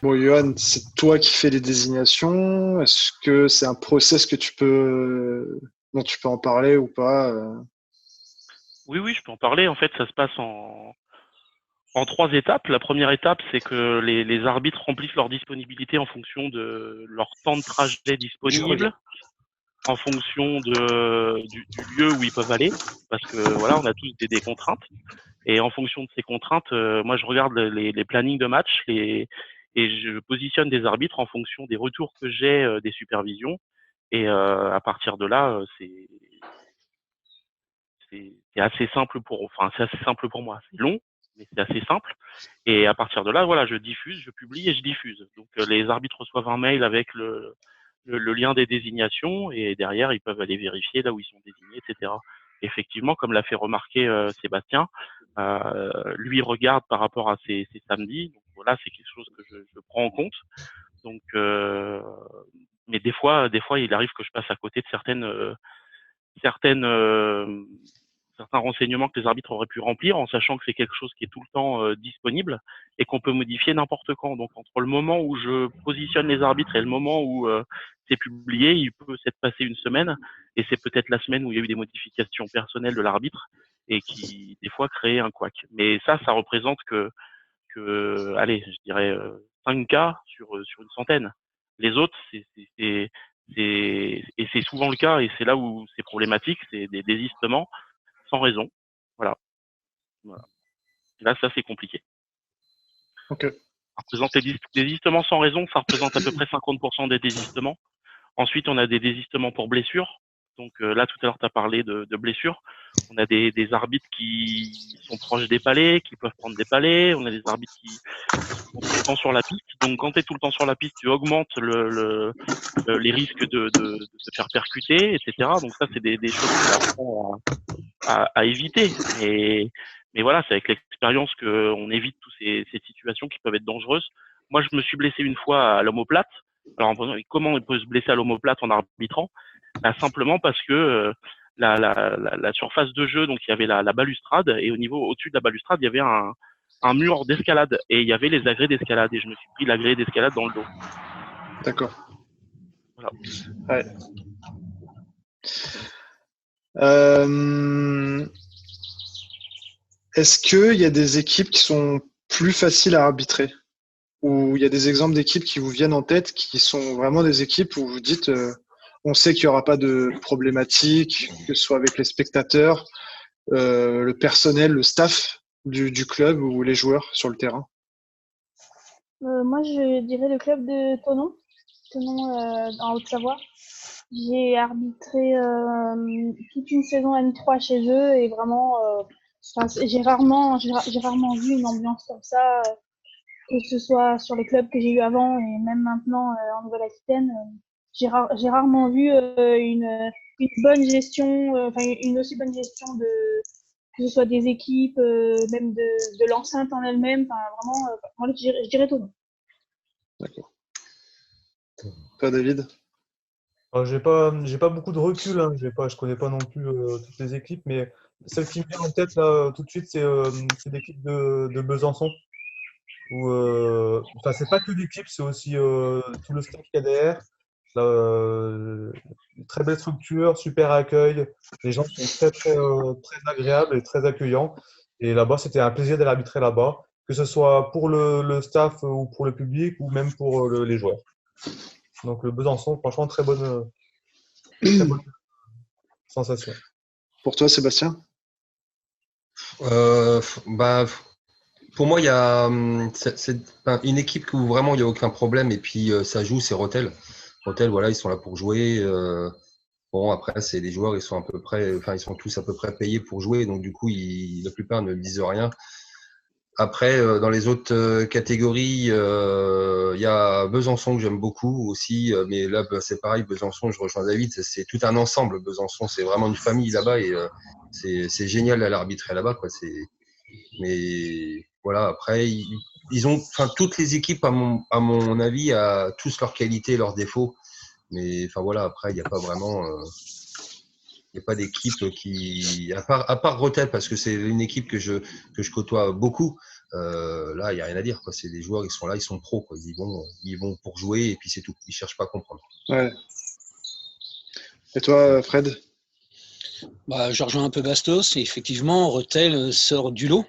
Bon, Johan, c'est toi qui fais les désignations. Est-ce que c'est un process dont tu peux en parler ou pas? Oui, oui, je peux en parler. En fait, ça se passe en 3 étapes. La première étape, c'est que les arbitres remplissent leur disponibilité en fonction de leur temps de trajet Je reviens. disponible, en fonction du lieu où ils peuvent aller, parce que voilà, on a tous des contraintes. Et en fonction de ces contraintes, moi, je regarde les plannings de match et je positionne des arbitres en fonction des retours que j'ai des supervisions. Et à partir de là, c'est assez simple c'est assez simple pour moi. C'est long, mais c'est assez simple. Et à partir de là, voilà, je diffuse, je publie et je diffuse. Donc les arbitres reçoivent un mail avec le lien des désignations et derrière ils peuvent aller vérifier là où ils sont désignés, etc. Effectivement, comme l'a fait remarquer Sébastien, lui regarde par rapport à ses samedis. Donc voilà, c'est quelque chose que je prends en compte. Donc, mais des fois, il arrive que je passe à côté de certaines certains renseignements que les arbitres auraient pu remplir, en sachant que c'est quelque chose qui est tout le temps disponible et qu'on peut modifier n'importe quand. Donc entre le moment où je positionne les arbitres et le moment où c'est publié, il peut s'être passé une semaine, et c'est peut-être la semaine où il y a eu des modifications personnelles de l'arbitre et qui des fois créent un couac. Mais ça représente allez, je dirais 5 cas sur une centaine. Les autres, et c'est souvent le cas, et c'est là où c'est problématique, c'est des désistements sans raison. Voilà. Voilà. Là, ça, c'est compliqué. Ok. Ça représente les désistements sans raison, ça représente à peu près 50% des désistements. Ensuite, on a des désistements pour blessures. Donc là, tout à l'heure, tu as parlé de blessures. On a des arbitres qui sont proches des palets, qui peuvent prendre des palets. On a des arbitres qui sont tout le temps sur la piste. Donc quand tu es tout le temps sur la piste, tu augmentes les risques de te faire percuter, etc. Donc ça, c'est des choses qu'on apprend à éviter. Mais voilà, c'est avec l'expérience qu'on évite toutes ces situations qui peuvent être dangereuses. Moi, je me suis blessé une fois à l'omoplate. Alors, comment on peut se blesser à l'omoplate en arbitrant? Bah, simplement parce que la surface de jeu, donc il y avait la balustrade, et au-dessus de la balustrade, il y avait un mur d'escalade, et il y avait les agrès d'escalade, et je me suis pris l'agrès d'escalade dans le dos. D'accord. Voilà. Ouais. Est-ce qu'il y a des équipes qui sont plus faciles à arbitrer? Ou il y a des exemples d'équipes qui vous viennent en tête qui sont vraiment des équipes où vous dites on sait qu'il n'y aura pas de problématique, que ce soit avec les spectateurs, le personnel, le staff du club ou les joueurs sur le terrain? Moi, je dirais le club de Thonon en Haute-Savoie. J'ai arbitré toute une saison N3 chez eux et vraiment, j'ai rarement vu une ambiance comme ça, que ce soit sur les clubs que j'ai eu avant et même maintenant en Nouvelle-Aquitaine. J'ai rarement vu une bonne gestion, une aussi bonne gestion que ce soit des équipes, même de l'enceinte en elle-même. Enfin, vraiment, moi, je dirais Thonon. D'accord. Toi, David? J'ai pas beaucoup de recul, hein. Je connais pas non plus toutes les équipes, mais celle qui me vient en tête là tout de suite, c'est l'équipe de Besançon. Enfin, c'est pas que l'équipe, c'est aussi tout le staff qu'il y a derrière. Une très belle structure, super accueil. Les gens sont très agréables et très accueillants. Et là-bas, c'était un plaisir d'aller arbitrer là-bas, que ce soit pour le staff ou pour le public ou même pour les joueurs. Donc le Besançon, franchement, très bonne sensation. Pour toi, Sébastien? Bah, pour moi, il y a une équipe où vraiment il n'y a aucun problème et puis ça joue, c'est Rotel. Rotel, voilà, ils sont là pour jouer. Bon, après, c'est les joueurs, ils sont ils sont tous à peu près payés pour jouer, donc du coup, la plupart ne disent rien. Après, dans les autres catégories, il y a Besançon que j'aime beaucoup aussi, mais là, bah, c'est pareil, Besançon, je rejoins David, c'est tout un ensemble. Besançon, c'est vraiment une famille là-bas et c'est génial d'aller arbitrer là-bas, quoi. Mais voilà, après, enfin, toutes les équipes, à mon avis, a tous leurs qualités et leurs défauts. Mais enfin voilà, après, il n'y a pas vraiment, il n'y a pas d'équipe à part Rotel, parce que c'est une équipe que je côtoie beaucoup. Là, il n'y a rien à dire, quoi. C'est des joueurs, ils sont là, ils sont pros, quoi. Ils vont pour jouer et puis c'est tout. Ils cherchent pas à comprendre. Ouais. Et toi, Fred? Je rejoins un peu Bastos. Et effectivement, Rethel sort du lot.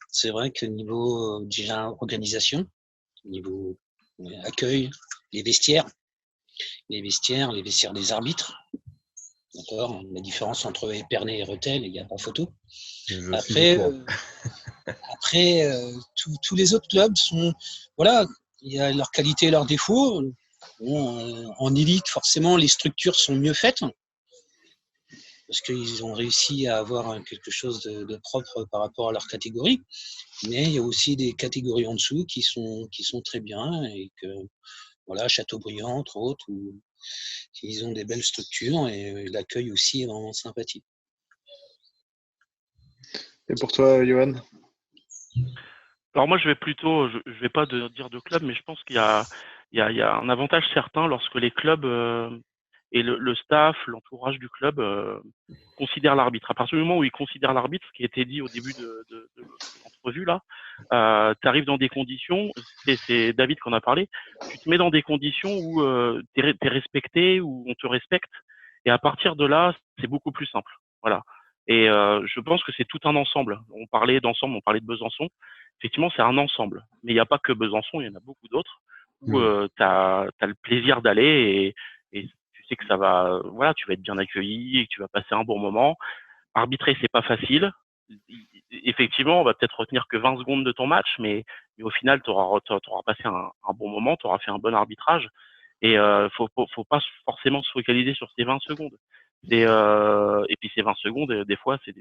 C'est vrai que niveau déjà organisation, niveau accueil, les vestiaires des arbitres. D'accord, la différence entre Épernay et Rethel, il n'y a pas photo. Après, tous les autres clubs sont, voilà, il y a leurs qualités et leurs défauts. Bon, en élite, forcément, les structures sont mieux faites parce qu'ils ont réussi à avoir quelque chose de propre par rapport à leur catégorie. Mais il y a aussi des catégories en dessous qui sont très bien et que, voilà, Châteaubriand, entre autres, où ils ont des belles structures et l'accueil aussi est vraiment sympathique. Et pour toi, Johan? Alors moi, je vais pas dire de club, mais je pense qu'il y a un avantage certain lorsque les clubs et le staff, l'entourage du club considèrent l'arbitre. À partir du moment où ils considèrent l'arbitre, ce qui a été dit au début de l'entrevue là, tu arrives dans des conditions, c'est David qui en a parlé, tu te mets dans des conditions où t'es respecté, où on te respecte, et à partir de là, c'est beaucoup plus simple. Voilà. Et je pense que c'est tout un ensemble. On parlait de Besançon. Effectivement, c'est un ensemble. Mais il n'y a pas que Besançon, il y en a beaucoup d'autres où tu as le plaisir d'aller et tu sais que ça va, voilà, tu vas être bien accueilli et que tu vas passer un bon moment. Arbitrer, c'est pas facile. Effectivement, on va peut-être retenir que 20 secondes de ton match, mais au final, tu auras passé un bon moment, tu auras fait un bon arbitrage. Et faut pas forcément se focaliser sur ces 20 secondes. Et puis ces 20 secondes, des fois, c'est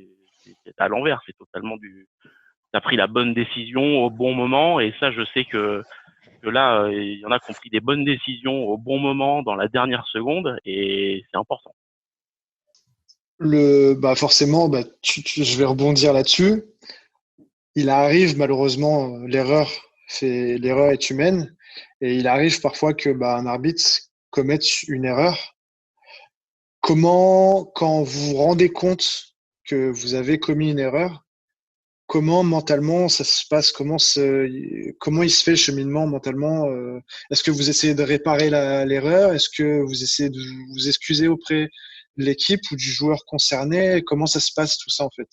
à l'envers. C'est totalement t'as pris la bonne décision au bon moment. Et ça, je sais que là, il y en a qui ont pris des bonnes décisions au bon moment dans la dernière seconde, et c'est important. Forcément, je vais rebondir là-dessus. Il arrive malheureusement, l'erreur est humaine, et il arrive parfois que un arbitre commette une erreur. Comment, quand vous vous rendez compte que vous avez commis une erreur, comment mentalement ça se passe? Comment il se fait le cheminement mentalement? Est-ce que vous essayez de réparer l'erreur? Est-ce que vous essayez de vous excuser auprès de l'équipe ou du joueur concerné? Comment ça se passe tout ça en fait?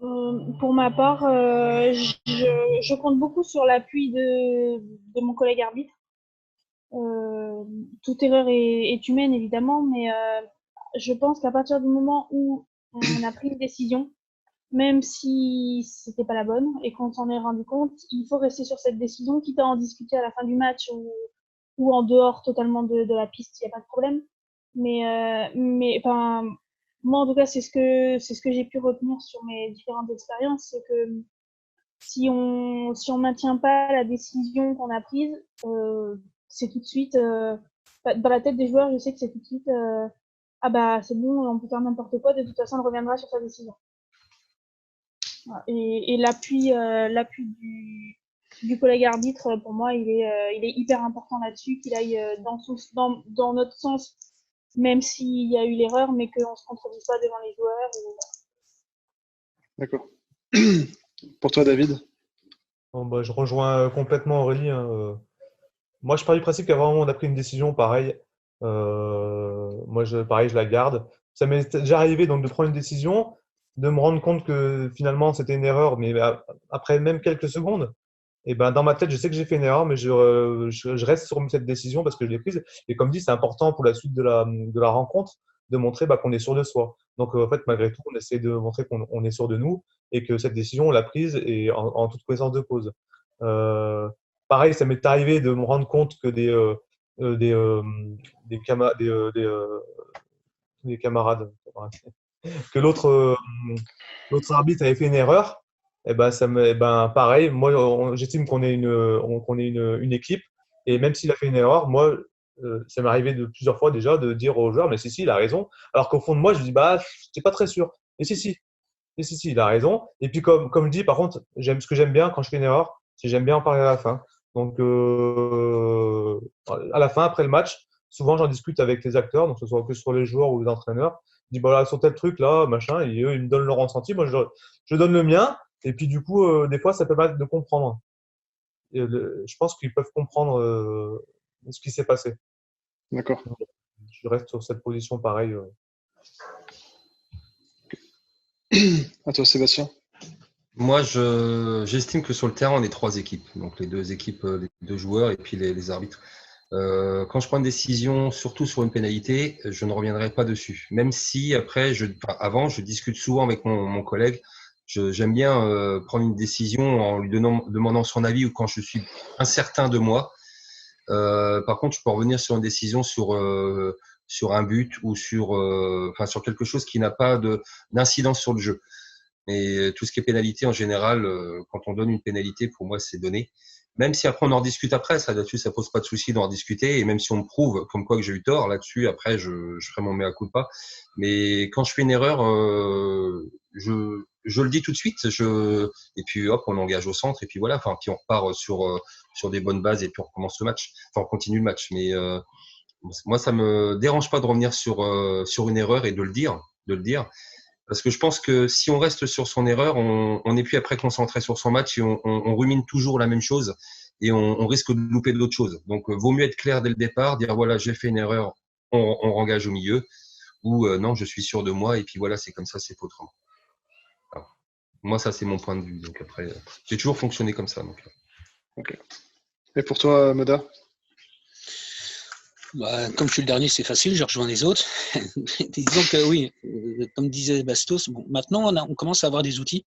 Pour ma part, je compte beaucoup sur l'appui de mon collègue arbitre. Toute erreur est humaine évidemment, mais je pense qu'à partir du moment où on a pris une décision, même si c'était pas la bonne et qu'on s'en est rendu compte, il faut rester sur cette décision, quitte à en discuter à la fin du match ou en dehors totalement de la piste, il n'y a pas de problème. Mais enfin, moi en tout cas, c'est ce que j'ai pu retenir sur mes différentes expériences, c'est que si on maintient pas la décision qu'on a prise, c'est tout de suite dans la tête des joueurs, je sais que c'est tout de suite c'est bon, on peut faire n'importe quoi, de toute façon on reviendra sur sa décision. Et l'appui du collègue arbitre, pour moi, il est hyper important là-dessus, qu'il aille dans notre sens, même s'il y a eu l'erreur, mais qu'on ne se contredise pas devant les joueurs. D'accord. Pour toi, David? Bon, je rejoins complètement Aurélie. Moi, je pars du principe qu'à un moment, on a pris une décision, pareil. Moi, pareil, je la garde. Ça m'est déjà arrivé donc de prendre une décision, de me rendre compte que finalement c'était une erreur, mais après même quelques secondes, et dans ma tête, je sais que j'ai fait une erreur, mais je reste sur cette décision parce que je l'ai prise. Et comme dit, c'est important pour la suite de la rencontre de montrer qu'on est sûr de soi. Donc en fait, malgré tout, on essaie de montrer qu'on est sûr de nous et que cette décision, on l'a prise et en toute connaissance de cause. Pareil, ça m'est arrivé de me rendre compte que des camarades, que l'autre arbitre avait fait une erreur. Pareil, moi j'estime qu'on est une équipe, et même s'il a fait une erreur, moi ça m'est arrivé de plusieurs fois déjà de dire aux joueurs mais si il a raison, alors qu'au fond de moi je dis j'étais pas très sûr, et si il a raison. Et puis comme je dis, par contre, ce que j'aime bien quand je fais une erreur, c'est j'aime bien en parler à la fin. Donc à la fin, après le match, souvent j'en discute avec les acteurs, donc que ce soit que sur les joueurs ou les entraîneurs. Je dis sur tel truc là, machin, et eux ils me donnent leur ressenti, moi je donne le mien, Et puis, du coup, des fois, ça peut mal de comprendre. Je pense qu'ils peuvent comprendre ce qui s'est passé. D'accord. Je reste sur cette position pareil. À toi, Sébastien. Moi, j'estime que sur le terrain, on est trois équipes. Donc, les deux équipes, les deux joueurs et puis les arbitres. Quand je prends une décision, surtout sur une pénalité, je ne reviendrai pas dessus. Même si après, avant, je discute souvent avec mon collègue. J'aime bien prendre une décision en lui demandant son avis ou quand je suis incertain de moi. Par contre, je peux revenir sur une décision sur un but ou sur quelque chose qui n'a pas d'incidence sur le jeu. Mais tout ce qui est pénalité, en général, quand on donne une pénalité, pour moi, c'est donné. Même si après on en rediscute après, ça là-dessus, ça pose pas de souci d'en rediscuter. Et même si on me prouve comme quoi que j'ai eu tort là-dessus, après, je ferai mon mea culpa. Mais quand je fais une erreur, je le dis tout de suite. Et puis hop, on engage au centre. Et puis voilà. Enfin, puis on repart sur des bonnes bases et puis on recommence le match. Enfin, on continue le match. Mais moi, ça me dérange pas de revenir sur une erreur et de le dire. Parce que je pense que si on reste sur son erreur, on n'est plus après concentré sur son match et on rumine toujours la même chose et on risque de louper d'autres choses. Donc, vaut mieux être clair dès le départ, dire voilà, j'ai fait une erreur, on engage au milieu, ou non, je suis sûr de moi et puis voilà, c'est comme ça, c'est pas autrement. Alors, moi, ça, c'est mon point de vue. Donc après, j'ai toujours fonctionné comme ça. Donc. Ok. Et pour toi, Moda? Comme je suis le dernier, c'est facile, je rejoins les autres. Disons que oui, comme disait Bastos, bon, maintenant on commence à avoir des outils,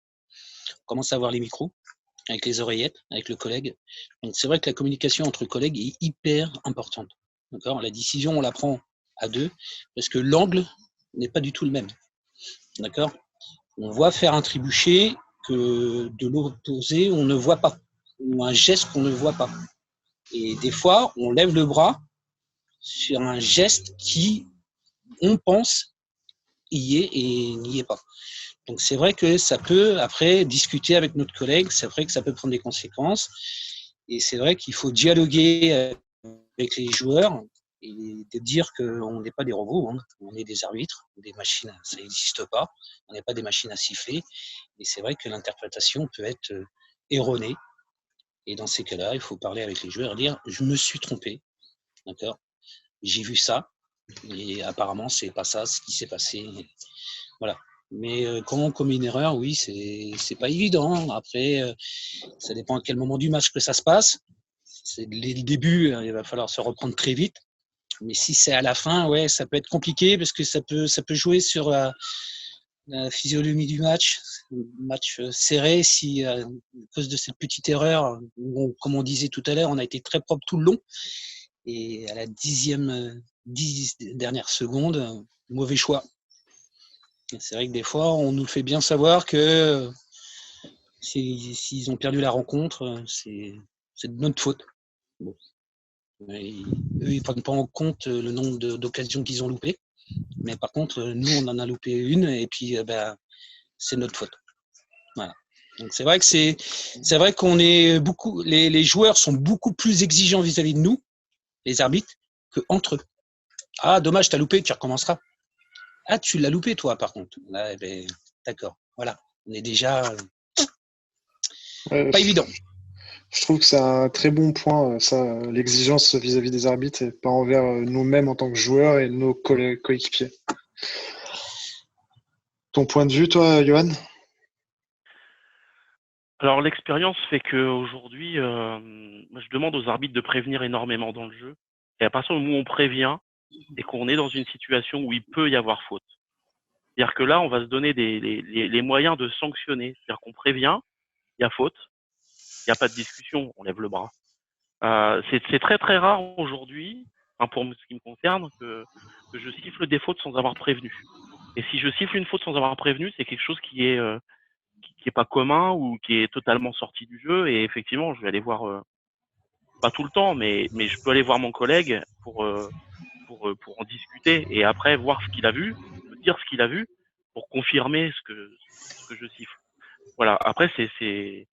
on commence à avoir les micros, avec les oreillettes, avec le collègue. Donc c'est vrai que la communication entre collègues est hyper importante. D'accord ? La décision, on la prend à deux, parce que l'angle n'est pas du tout le même. D'accord ? On voit faire un trébuchet que de l'opposé, on ne voit pas, ou un geste qu'on ne voit pas. Et des fois, on lève le bras sur un geste qui, on pense, y est et n'y est pas. Donc c'est vrai que ça peut, après, discuter avec notre collègue, c'est vrai que ça peut prendre des conséquences. Et c'est vrai qu'il faut dialoguer avec les joueurs et de dire qu'on n'est pas des robots, hein. On est des arbitres, des machines, ça n'existe pas. On n'est pas des machines à siffler. Et c'est vrai que l'interprétation peut être erronée. Et dans ces cas-là, il faut parler avec les joueurs et dire « je me suis trompé, d'accord ? J'ai vu ça, et apparemment, c'est pas ça ce qui s'est passé. » Voilà. Mais quand on commet une erreur, oui, c'est pas évident. Après, ça dépend à quel moment du match que ça se passe. C'est dès le début, il va falloir se reprendre très vite. Mais si c'est à la fin, ouais, ça peut être compliqué parce que ça peut jouer sur la physionomie du match. Match serré, si à cause de cette petite erreur, comme on disait tout à l'heure, on a été très propre tout le long. Et à la 10 dernière seconde, mauvais choix. C'est vrai que des fois, on nous fait bien savoir que s'ils ont perdu la rencontre, c'est de notre faute. Bon. Eux, ils ne prennent pas en compte le nombre d'occasions qu'ils ont loupées. Mais par contre, nous, on en a loupé une et puis c'est notre faute. Voilà. Donc c'est vrai qu'on est beaucoup, les joueurs sont beaucoup plus exigeants vis-à-vis de nous, les arbitres, qu'entre eux. Ah, dommage, t'as loupé, tu recommenceras. Ah, tu l'as loupé, toi, par contre. Là, ben, d'accord. Voilà. On est déjà pas évident. Je trouve que c'est un très bon point, ça, l'exigence vis-à-vis des arbitres et pas envers nous-mêmes en tant que joueurs et nos coéquipiers. Ton point de vue, toi, Johan? Alors l'expérience fait qu'aujourd'hui, moi, je demande aux arbitres de prévenir énormément dans le jeu. Et à partir du moment où on prévient et qu'on est dans une situation où il peut y avoir faute, c'est-à-dire que là, on va se donner les moyens de sanctionner. C'est-à-dire qu'on prévient, il y a faute, il n'y a pas de discussion, on lève le bras. C'est très très rare aujourd'hui, enfin, pour ce qui me concerne, que je siffle des fautes sans avoir prévenu. Et si je siffle une faute sans avoir prévenu, c'est quelque chose qui est pas commun ou qui est totalement sorti du jeu. Et effectivement, je vais aller voir, pas tout le temps, mais je peux aller voir mon collègue pour en discuter et après voir ce qu'il a vu, me dire ce qu'il a vu pour confirmer ce que je siffle. Voilà. Après, c'est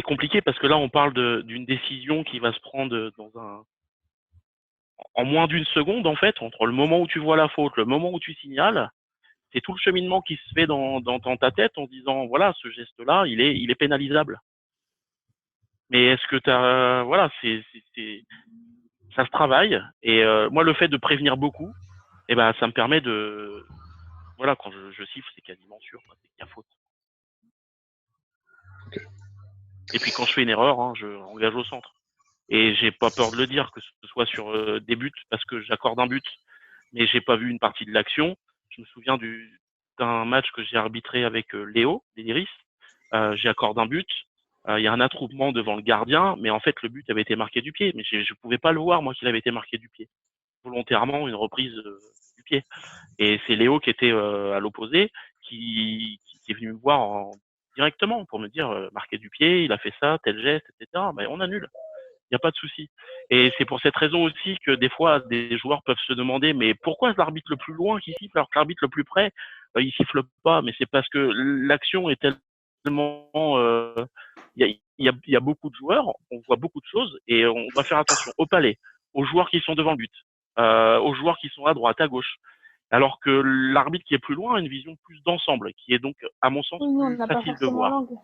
compliqué parce que là, on parle d'une décision qui va se prendre en moins d'une seconde, en fait, entre le moment où tu vois la faute, le moment où tu signales. c'est tout le cheminement qui se fait dans ta tête en se disant, voilà, ce geste-là, il est pénalisable. Mais est-ce que voilà, ça se travaille. Et moi, le fait de prévenir beaucoup, ben, ça me permet de, voilà, quand je siffle, c'est quasiment sûr, c'est qu'il y a faute. Et puis quand je fais une erreur, hein, je engage au centre. Et j'ai pas peur de le dire, que ce soit sur des buts, parce que j'accorde un but, mais j'ai pas vu une partie de l'action. Je me souviens d'un match que j'ai arbitré avec Léo, Léliris. J'ai accordé un but. Il y a un attroupement devant le gardien, mais en fait le but avait été marqué du pied. Mais je pouvais pas le voir, moi, qu'il avait été marqué du pied. Volontairement, une reprise du pied. Et c'est Léo qui était à l'opposé, qui est venu me voir directement pour me dire marqué du pied, il a fait ça, tel geste, etc. Ben, on annule. Il n'y a pas de souci. Et c'est pour cette raison aussi que des fois, des joueurs peuvent se demander, mais pourquoi l'arbitre le plus loin qui siffle alors que l'arbitre le plus près, il siffle pas? Mais c'est parce que l'action est tellement... Il y a beaucoup de joueurs, on voit beaucoup de choses, et on doit faire attention au palais, aux joueurs qui sont devant le but, aux joueurs qui sont à droite, à gauche. Alors que l'arbitre qui est plus loin a une vision plus d'ensemble, qui est donc, à mon sens, Oui, on plus n'a pas facile de forcément voir. l'angle.